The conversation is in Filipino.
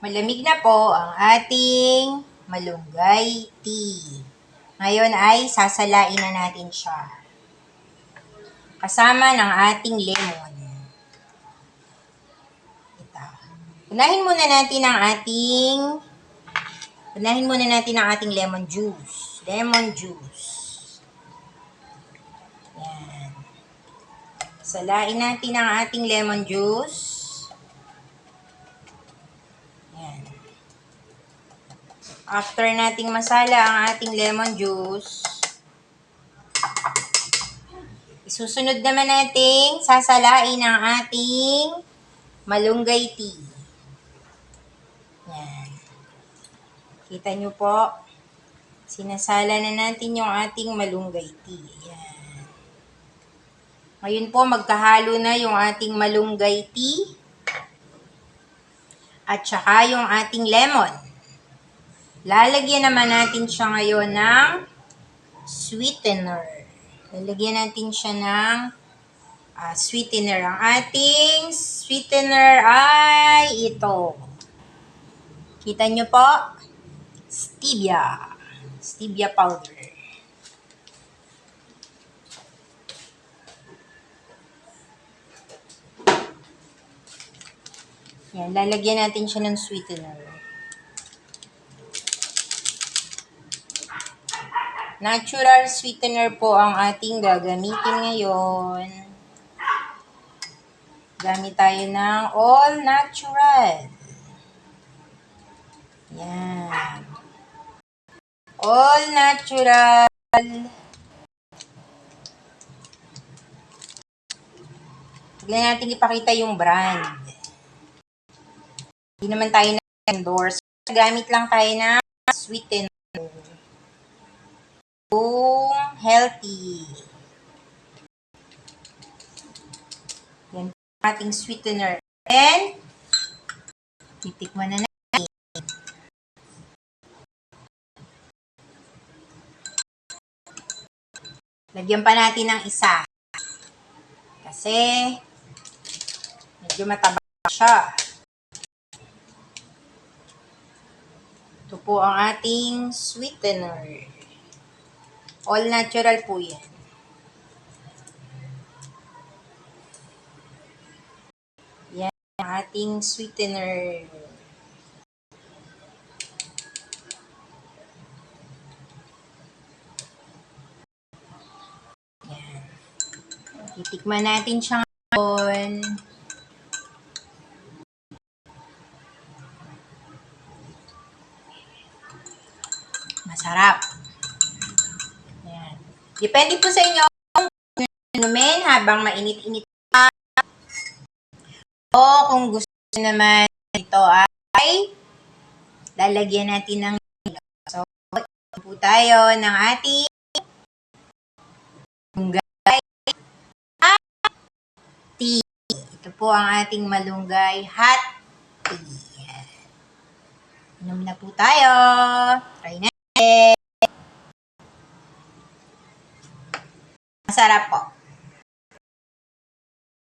Malamig na po ang ating malunggay tea. Ngayon ay sasalain na natin siya. Kasama ng ating lemon. Ito. Unahin muna natin ang ating lemon juice. Lemon juice. Yan. Salain natin ang ating lemon juice. Yan. After nating masala ang ating lemon juice, isusunod naman nating sasalain ang ating malunggay tea. Yan. Kita nyo po, sinasala na natin yung ating malunggay tea. Yan. Ngayon po, magkahalo na yung ating malunggay tea at saka yung ating lemon. Lalagyan naman natin siya ngayon ng sweetener. Lalagyan natin siya ng sweetener. Ang ating sweetener ay ito. Kita nyo po? Stevia. Stevia powder. Yan, lalagyan natin siya ng sweetener. Natural sweetener po ang ating gagamitin ngayon. Gamit tayo ng all natural. Yan. All natural. Huwag natin ipakita yung brand. Hindi naman tayo na-endorse. Gamit lang tayo ng sweetener. Yung healthy. Yan ang ating sweetener. And, titikman na natin. Lagyan pa natin ng isa. Kasi, medyo mataba siya. Ito po ang ating sweetener. All natural po yan. Yan ang ating sweetener. Yan. Titikman natin siya ngayon. Masarap. Yan. Depende po sa inyo kung inumin habang mainit-init pa. O kung gusto naman ito ay lalagyan natin ng ilo. So, ito po tayo ng ating malunggay hot tea. Ito po ang ating malunggay hot tea. Inom na po tayo. Try natin. Masarap po.